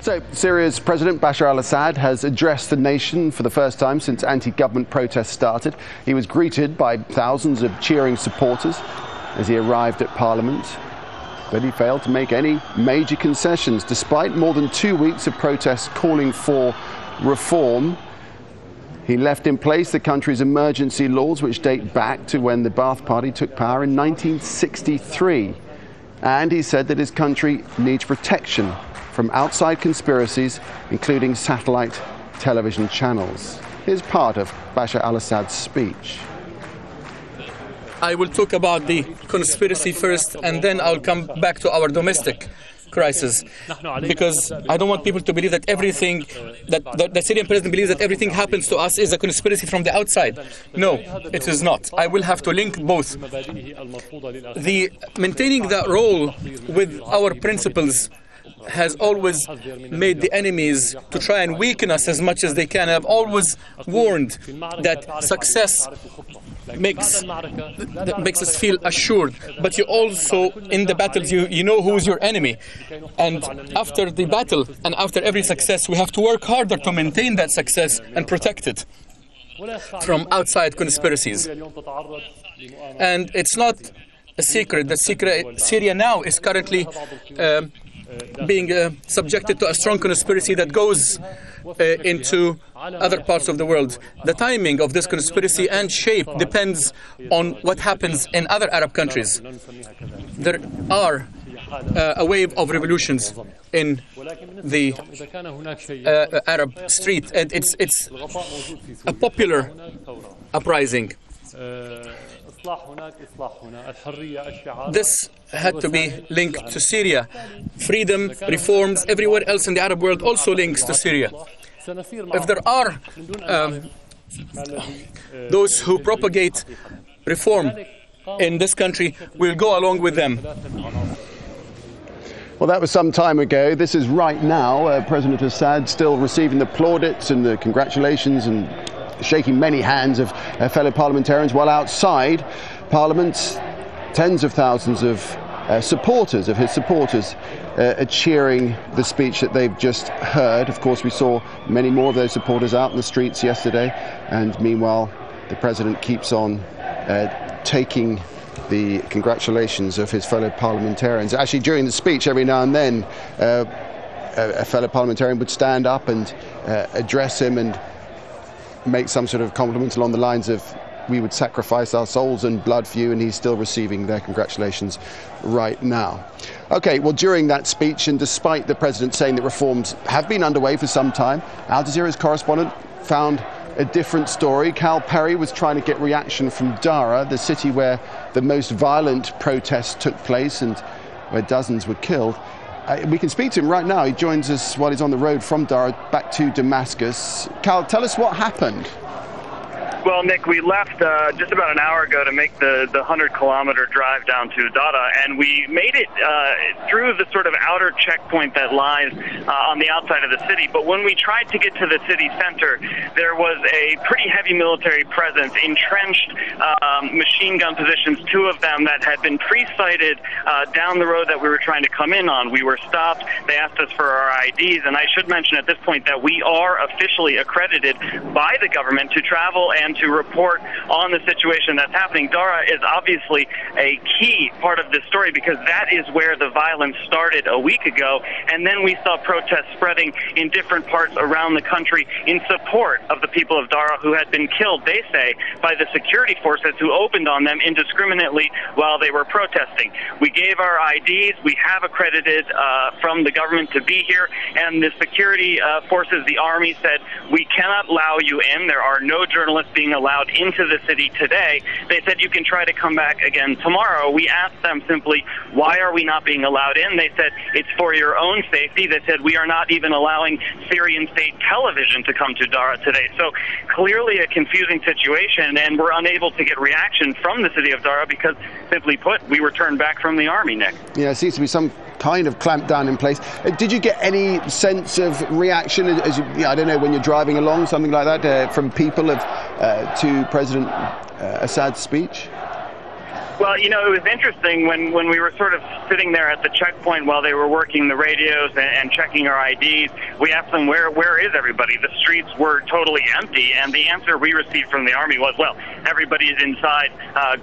So, Syria's President Bashar al-Assad has addressed the nation for the first time since anti-government protests started. He was greeted by thousands of cheering supporters as he arrived at Parliament, but he failed to make any major concessions despite more than 2 weeks of protests calling for reform. He left in place the country's emergency laws, which date back to when the Ba'ath Party took power in 1963. And he said that his country needs protection from outside conspiracies, including satellite television channels. Here's part of Bashar al-Assad's speech. I will talk about the conspiracy first, and then I'll come back to our domestic crisis, because I don't want people to believe that everything, that the Syrian president believes that everything happens to us is a conspiracy from the outside. No, it is not. I will have to link both. Maintaining that role with our principles has always made the enemies to try and weaken us as much as they can. I've always warned that success makes us feel assured, but you also, in the battles, you know who's your enemy. And after the battle and after every success, we have to work harder to maintain that success and protect it from outside conspiracies. And it's not a secret that Syria now is currently being subjected to a strong conspiracy that goes into other parts of the world. The timing of this conspiracy and shape depends on what happens in other Arab countries. There are a wave of revolutions in the Arab street, and it's a popular uprising. This had to be linked to Syria. Freedom, reforms, everywhere else in the Arab world also links to Syria. If there are those who propagate reform in this country, we'll go along with them. Well, that was some time ago. This is right now. President Assad still receiving the plaudits and the congratulations and shaking many hands of fellow parliamentarians, while outside Parliament, tens of thousands of supporters of his supporters are cheering the speech that they've just heard. Of course, we saw many more of those supporters out in the streets yesterday, and meanwhile the president keeps on taking the congratulations of his fellow parliamentarians. Actually, during the speech, every now and then a fellow parliamentarian would stand up and address him and make some sort of compliment along the lines of, "We would sacrifice our souls and blood for you," and he's still receiving their congratulations right now. Okay, well, during that speech, and despite the president saying that reforms have been underway for some time, Al Jazeera's correspondent found a different story. Cal Perry was trying to get reaction from Dara, the city where the most violent protests took place and where dozens were killed. We can speak to him right now. He joins us while he's on the road from Dara back to Damascus. Cal, tell us what happened. Well, Nick, we left just about an hour ago to make the 100-kilometer drive down to Dara, and we made it through the sort of outer checkpoint that lies on the outside of the city. But when we tried to get to the city center, there was a pretty heavy military presence, entrenched machine gun positions, 2 of them that had been pre-sighted down the road that we were trying to come in on. We were stopped. They asked us for our IDs, and I should mention at this point that we are officially accredited by the government to travel and to report on the situation that's happening. Dara is obviously a key part of this story because that is where the violence started a week ago, and then we saw protests spreading in different parts around the country in support of the people of Dara who had been killed, they say, by the security forces who opened on them indiscriminately while they were protesting. We gave our IDs. We have accredited from the government to be here, and the security forces, the army, said, "We cannot allow you in. There are no journalists being allowed into the city today." They said, "You can try to come back again tomorrow." We asked them simply, "Why are we not being allowed in?" They said, "It's for your own safety." They said, "We are not even allowing Syrian state television to come to Dara today." So clearly a confusing situation, and we're unable to get reaction from the city of Dara because, simply put, we were turned back from the army, Nick. Yeah, it seems to be some kind of clampdown in place. Did you get any sense of reaction, as you, I don't know, when you're driving along, something like that, from people to President Assad's speech? Well, you know, it was interesting when we were sort of sitting there at the checkpoint while they were working the radios and checking our IDs. We asked them, where is everybody? The streets were totally empty, and the answer we received from the Army was, well, everybody is inside,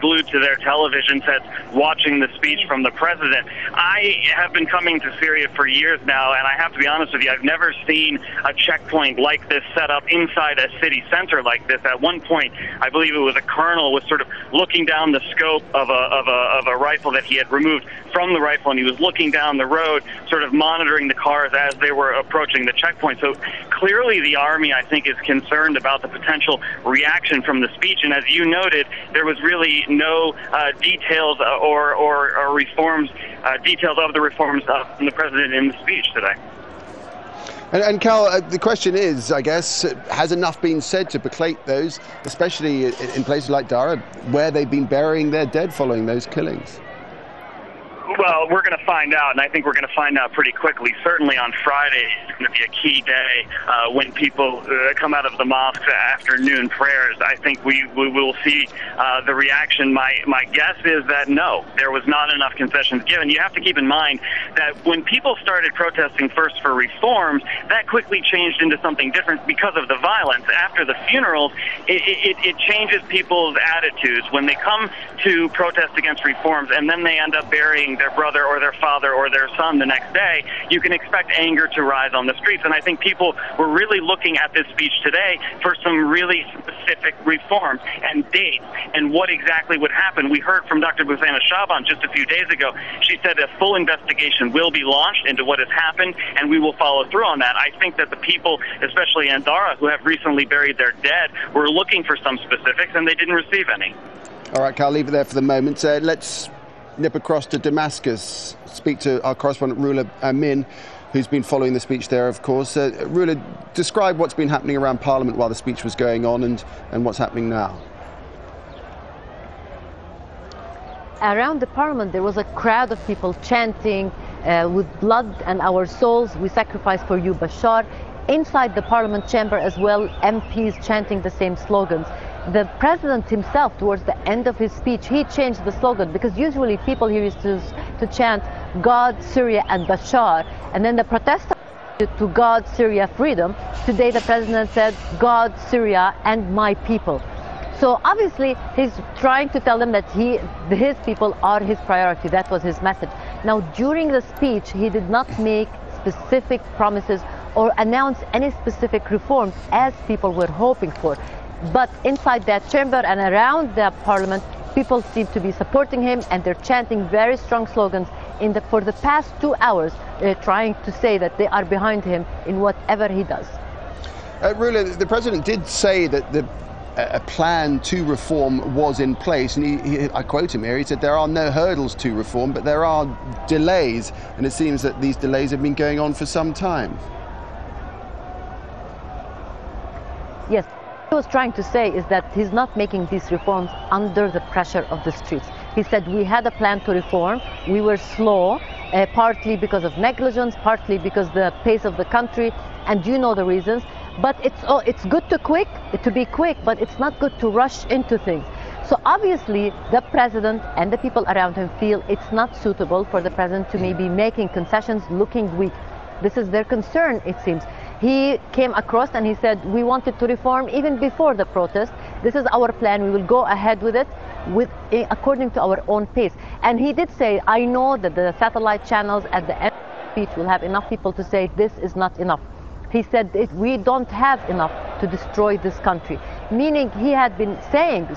glued to their television sets, watching the speech from the president. I have been coming to Syria for years now, and I have to be honest with you, I've never seen a checkpoint like this set up inside a city center like this. At one point, I believe it was a colonel was sort of looking down the scope of a rifle that he had removed from the rifle, and he was looking down the road, sort of monitoring the cars as they were approaching the checkpoint. So clearly the Army, I think, is concerned about the potential reaction from the speech, and as you noted, there was really no details or reforms, details of the reforms from the president in the speech today. And Cal, the question is, I guess, has enough been said to placate those, especially in places like Dara, where they've been burying their dead following those killings? Well, we're going to find out, and I think we're going to find out pretty quickly. Certainly on Friday is going to be a key day when people come out of the mosques after noon prayers. I think we will see the reaction. My guess is that no, there was not enough concessions given. You have to keep in mind that when people started protesting first for reforms, that quickly changed into something different because of the violence. After the funerals, it changes people's attitudes. When they come to protest against reforms and then they end up burying their brother or their father or their son the next day, you can expect anger to rise on the streets. And I think people were really looking at this speech today for some really specific reforms and dates and what exactly would happen. We heard from Dr. Bouzaina Shaban just a few days ago. She said a full investigation will be launched into what has happened, and we will follow through on that. I think that the people, especially in Dara, who have recently buried their dead, were looking for some specifics, and they didn't receive any. All right, Cal, leave it there for the moment. Let's nip across to Damascus, speak to our correspondent Rula Amin, who's been following the speech there, of course. Rula, describe what's been happening around Parliament while the speech was going on and what's happening now. Around the Parliament, there was a crowd of people chanting, with blood and our souls, we sacrifice for you, Bashar. Inside the Parliament chamber as well, MPs chanting the same slogans. The president himself, towards the end of his speech, he changed the slogan, because usually people here used to chant God, Syria and Bashar, and then the protesters to God, Syria, freedom. Today the president said God, Syria and my people. So obviously he's trying to tell them that his people are his priority. That was his message. Now during the speech he did not make specific promises or announce any specific reforms as people were hoping for. But inside that chamber and around the Parliament, people seem to be supporting him, and they're chanting very strong slogans for the past 2 hours, trying to say that they are behind him in whatever he does. Rula, the president did say that a plan to reform was in place, and I quote him here, he said there are no hurdles to reform, but there are delays, and it seems that these delays have been going on for some time. Yes. What he was trying to say is that he's not making these reforms under the pressure of the streets. He said we had a plan to reform, we were slow, partly because of negligence, partly because the pace of the country, and you know the reasons. But it's good to be quick, but it's not good to rush into things. So obviously the president and the people around him feel it's not suitable for the president to maybe making concessions, looking weak. This is their concern, it seems. He came across and he said, we wanted to reform even before the protest. This is our plan. We will go ahead with it according to our own pace. And he did say, I know that the satellite channels at the end of the speech will have enough people to say this is not enough. He said, we don't have enough to destroy this country. Meaning he had been saying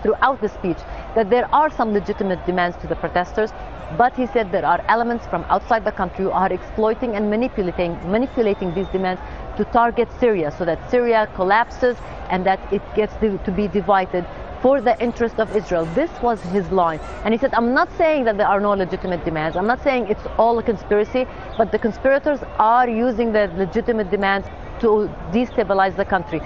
throughout the speech that there are some legitimate demands to the protesters, but he said there are elements from outside the country who are exploiting and manipulating these demands to target Syria, so that Syria collapses and that it gets to be divided for the interest of Israel. This was his line. And he said, I'm not saying that there are no legitimate demands. I'm not saying it's all a conspiracy, but the conspirators are using the legitimate demands to destabilize the country.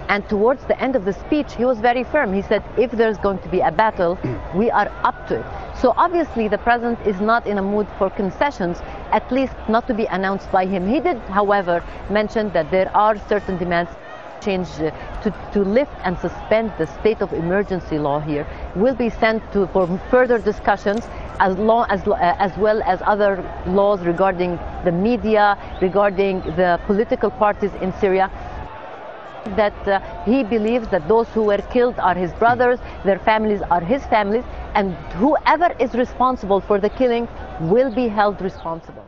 And towards the end of the speech, he was very firm. He said, if there's going to be a battle, we are up to it. So obviously the president is not in a mood for concessions, at least not to be announced by him. He did, however, mention that there are certain demands change to lift and suspend the state of emergency law here will be sent for further discussions, as well as other laws regarding the media, regarding the political parties in Syria. That he believes that those who were killed are his brothers, their families are his families, and whoever is responsible for the killing will be held responsible.